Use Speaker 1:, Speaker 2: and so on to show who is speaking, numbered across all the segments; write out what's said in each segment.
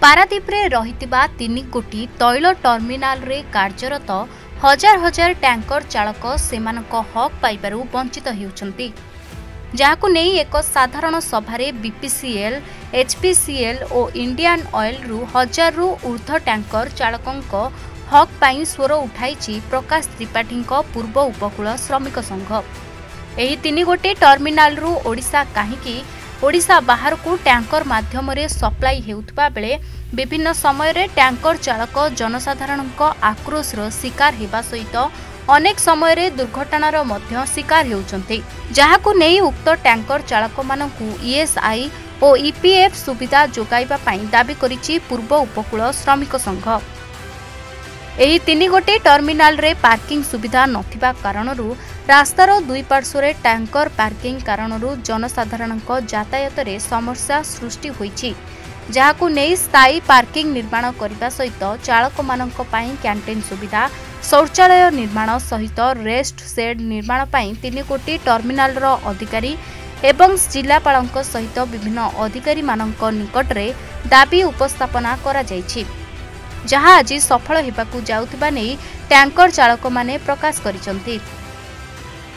Speaker 1: पारादीप्रे रहितिबा 3 कोटी तैल टर्मिनाल रे कार्यरत हजार हजार टैंकर चालक सेमानक हक पाइबारु वंचित हेउछन्ति, जाहाकु नै एक साधारण सभारे बीपीसीएल, एचपीसीएल और इंडियन ऑयल रु 1000 रु ऊर्ध्व टैंकर चालकंक हक पाई स्वर उठाइछि प्रकाश त्रिपाठी पूर्व उपकूल श्रमिक संघ। एही 3 गोटे टर्मिनाल रु ओडिशा काहीकि ओडिशा बाहर को टैंकर माध्यम रे सप्लाई हेउथबा बेले विभिन्न समय रे टैंकर चालक जनसाधारण आक्रोश रो शिकार हेबा सहित अनेक समय रे दुर्घटनार मध्य शिकार हेउचंती, जाहाकु नै उक्त टैंकर चालक मानकु ईएसआई और ईपीएफ सुविधा जोगाइबा पई दाबी करिछि पूर्व उपकूल श्रमिक संघ। एही 3 गोटे टर्मिनाल रे पार्किंग सुविधा नथिबा कारणरू रास्तार दुई पार्श्वरे टैंकर पार्किंग कारणरू जनसाधारणक यातायात रे समस्या सृष्टि होईछि, जाहाकु नै स्थायी पार्किंग निर्माण करने सहित चालक मानक पई कैंटीन सुविधा, शौचालय निर्माण सहित रेस्ट शेड निर्माण पई 3 कोटी टर्मिनाल रो अधिकारी एवं जिलापालक सहित विभिन्न अधिकारी मानक निकट रे दाबी उपस्थापना करा जायछि, जहाँ आज सफल हेबाकु जाउथिबा नै टैंकर चालक माने प्रकाश करिसंती।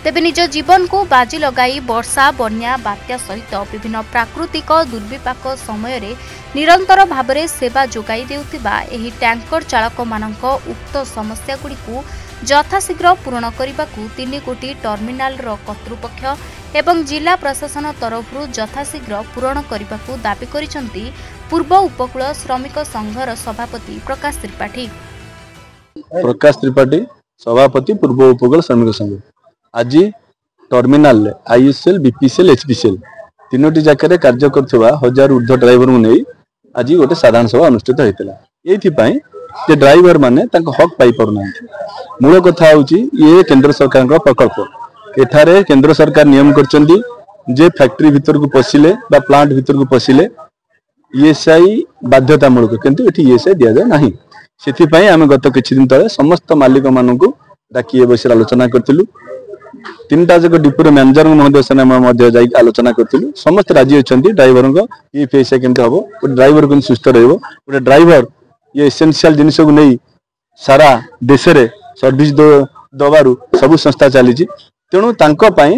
Speaker 1: तेबे निज जीवन को बाजी लगाई वर्षा, बन्या, बात्या सहित विभिन्न प्राकृतिक दुर्विपाक समय रे निरंतर भावरे सेवा जोगाई देउथिबा एही टैंकर चालक मानक उक्त समस्या गुड़िकु यथाशीघ्र पूर्ण करने 3 कोटी टर्मिनाल रो कर्तृपक्ष एवं जिला प्रशासन तरफरु यथाशीघ्र पूर्ण करने दाबी करिसंती पूर्व उपकूल श्रमिक संघर सभापति प्रकाश त्रिपाठी सभापति पूर्व उपकूल श्रमिक संघ। आज टर्मिनाल आईएसएल, बीपीसीएल, एचपीसीएल तीनोटी जगह कार्य करथिबा 1000 ऊर्ध्व ड्राइवर को नहीं आज गोटे साधारण सभा अनुष्ठित होता। ये ड्राइवर माने हक पाई पारना। मूल कथा होची ये केंद्र सरकार प्रकल्प। एठारे केंद्र सरकार नियम करचंदी जे फैक्ट्री भीतर को पशिले बा प्लांट भीतर को पशिले ईएसआई बाध्यतामूलक, किंतु एठी ईएसआई दिया जाय नाही। सेथि पई आमे गत किछि दिन तळे समस्त मालिक मानकु डाकी ए विषय आलोचना करथिलु। 3टा जक डिपोर मैनेजर महोदय से जाई आलोचना करथिलु। समस्त राजी अछंती ड्राइवर को ई पैसा केमते हबो, ड्राइवर को सुस्थ रहबो। गोटे ड्राइवर ये एसेंशियल जिनिस को नहीं सारा देश रे सर्विस दबारू सब संस्था चली। तेणु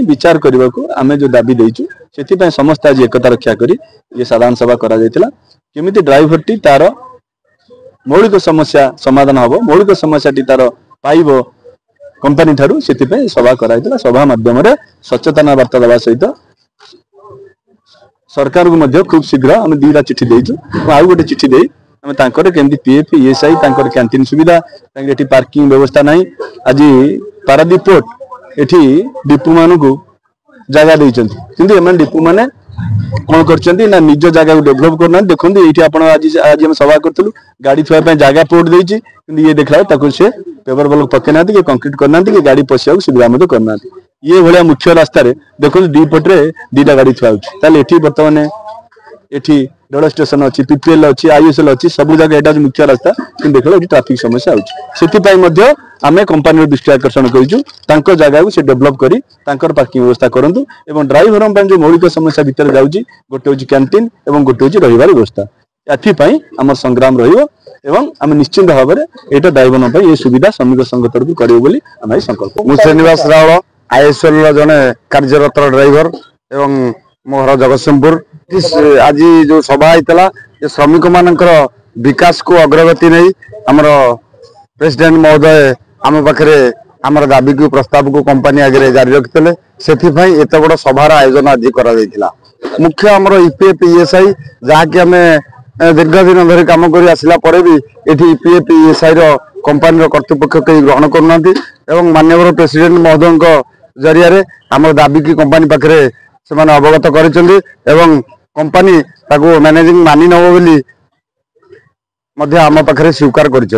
Speaker 1: विचार करने को आम जो दाबी देचु से समस्त आज एकता रक्षा करी ये साधारण सभा करा केमिति ड्राइवर टी तार मौलिक समस्या समाधान हम, मौलिक समस्या टी तार पाइब कंपनी ठारू से सभा करा। सभा माध्यम सचेतना वार्ता देवा सहित सरकार को खूब शीघ्र आम 2टा चिठी देचु। आउ गोटे चिठी दे आम केमती पीएफ, ईएसआई कैंटीन सुविधा, पार्किंग व्यवस्था नहीं। आज पारादीप पोर्ट एठी डिपो मान को जगह देते डिपो मैंने कौन कर निज जगह को डेभलप करना। देखो ये आज हम सभा करूँ गाड़ी थोड़ा जगह पोर्ट देती, ये देखला से पेपर ब्लॉक पकई ना कि कंक्रीट करना कि गाड़ी पशिया सुविधा करना। ये भाया मुख्य रास्तार देखो दी पटे 2टा गाड़ी थुआ ये बर्तमान एठी रेल स्टेशन अच्छी, पीपीएल अच्छी, आईएसएल अच्छी, सब जगह यहाँ मुख्य रास्ता कि देख लो ट्राफिक समस्या होती। आम कंपानी दृष्टि आकर्षण कर जगह को डेभलप करी पार्किंग व्यवस्था करूँ और ड्राइवर जो मौलिक समस्या भितर जाऊँगी गोटे हूँ कैंटीन और गोटे हूँ रही व्यवस्था। एथपाई आम संग्राम रम निश्चिंत भाव में यहाँ ड्राइवर ये सुविधा श्रमिक संघ तरफ कर संकल्प।
Speaker 2: मु श्रीनिवास रावल आईएसएल जड़े कार्यरत ड्राइवर एवं मो घर जगतसिंहपुर। आज जो सभा होता ये श्रमिक मानकर विकास को अग्रगति नहीं आमर प्रेसिडेंट महोदय आम पाखे आमर दाबी को प्रस्ताव को कंपनी आगे जारी रखिते से एत बड़ सभार आयोजन आज करा मुख्य आमर ईपीएफ, ईएसआई जहाँकि आम दीर्घ दिन धरी कम कर आसला भी ये ईपीएफ, ईएसआई कंपनी कर्तृपक्ष कहीं ग्रहण करना एवं माननीय प्रेसिडेंट महोदय जरिया आम दाबी की कंपनी पाखे से अवगत कर कंपनी मैनेजिंग मानि नब आम पाखे स्वीकार करुक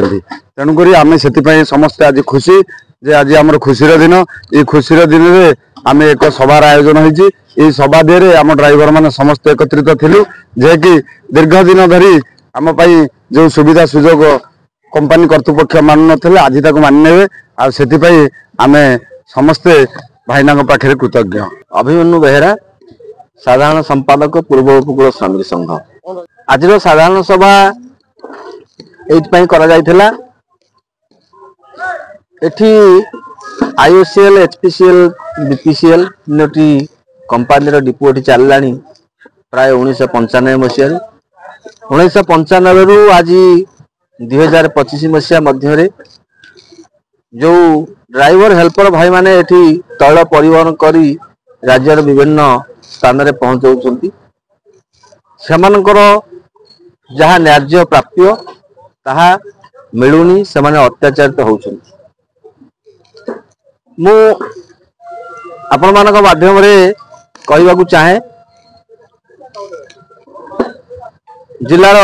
Speaker 2: आम से समस्त आज खुशी जे आज आम खुशीर दिन। ये खुशीर दिन में आम एक सभार आयोजन होती। सभा दिए आम ड्राइवर मैंने समस्त एकत्रित थिलु जे कि दीर्घ दिन धरी आम जो सुविधा सुजोग कंपनी कर्तृपक्ष मानु नथिले आज ताको मानि नेबे आ सेति आम समस्ते भाईना पाखे कृतज्ञ।
Speaker 3: अभिमन्यु बेहेरा साधारण संपादक पूर्व उपकूल श्रमिक संघ। आज साधारण सभा एइथपाई करा जायथिला एठी आईओसीएल एचपीसीएल बीपीसीएल तीनोटी कंपानी डिपो एठी चललानी प्राय 1995 मसीह 1995 रु आज 2025 मसीहा मध्य जो ड्राइवर हेल्पर भाई माने एठी तैल परिवहन करी राज्यर विभिन्न स्थान रे पहुंचाउछंती सेमानकर जहाँ न्याय्य प्राप्य ताहा मिलुनी सेमाने अत्याचारित होउछंती मु आपण मानक माध्यम रे कहबा को चाहे जिलार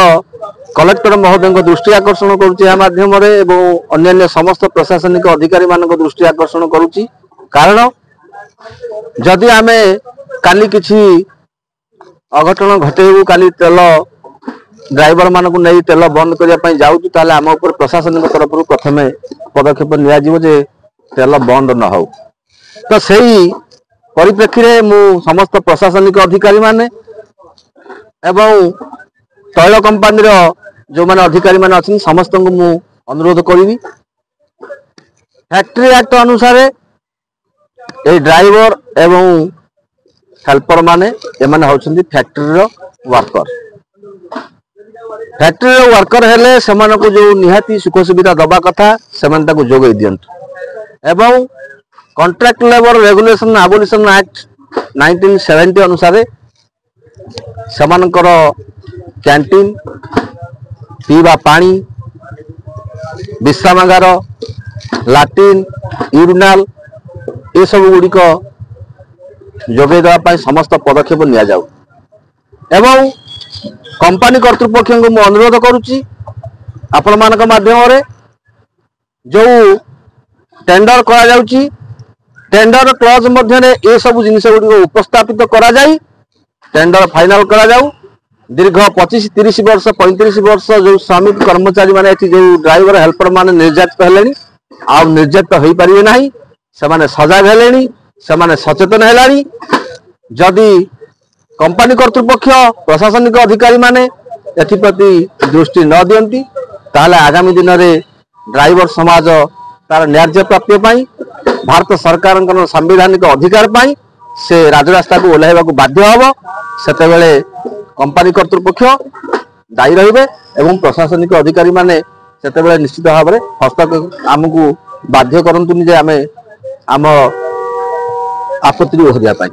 Speaker 3: कलेक्टर महोदय दृष्टि आकर्षण करुच्ची माध्यम अन्य समस्त प्रशासनिक अधिकारी मान दृष्टि आकर्षण करुच्ची कारण जदि आमे काली किछि अघटन घटेबू काली तेल ड्राइवर मान को नहीं तेल बंद करने जाऊँ ताले आम उपर प्रशासनिक तरफ प्रथम पदक्षेप नियाजिबो जे तेल बंद न हो तो सही परिप्रेक्षी रे मु समस्त प्रशासनिक अधिकारी माने एवं तैल कंपानी जो माने अधिकारी माने अछन समस्त को मु अनुरोध करी फैक्ट्री एक्ट अनुसार ए ड्राइवर एवं हेल्पर माने एमाने होछंती फैक्ट्री रो वर्कर फैक्ट्री रो वर्कर हेले समान को जो निहाती सुख सुविधा दबा कथा समान ताको जोगै दियंतु एवं contract labour regulation abolition act 1970 अनुसार समानकर कैंटीन पीवा पानी विश्रामागार लाट्रिन यूरिनाल ये सब गुड़िक जोगे देवाई समस्त पदक्षेप निया जाऊ एवं कंपनी कर्तृपक्ष को मु अनुरोध करुच्ची आपण मानक माध्यम रे जो टेंडर करा जाउची टेंडर क्लॉज मध्य ये सब जिनिस गुड़िक उपस्थापित करा जाई टेंडर फाइनल करा जाऊ दीर्घ 25-30 वर्ष 35 वर्ष जो श्रमिक कर्मचारी माने जो ड्राइवर हेल्पर माने निर्यातित हेलेनी आ निर्यातित हो पारिबे नाही सेमाने सजाग हेलेनी सेमाने सचेतन हेलानी जदि कंपनी कर्तृपक्ष प्रशासनिक अधिकारी माने एथिप्रति दृष्टि न दियंती ताले आगामी दिन में ड्राइवर समाज तार न्याय्य प्राप्य पाई भारत सरकार संवैधानिक अधिकार पाई से राजरास्ता को ओह्लैवा को बाध्य हम सेतेबेले कंपनी कर्तृपक्ष दायी रहिबे एवं प्रशासनिक अधिकारी माने सेतेबेले निश्चित भाव में हस्तक्षेप आमको बाध्य करंतुनी जे आमे आम आपत्ति ओहरिया पाई।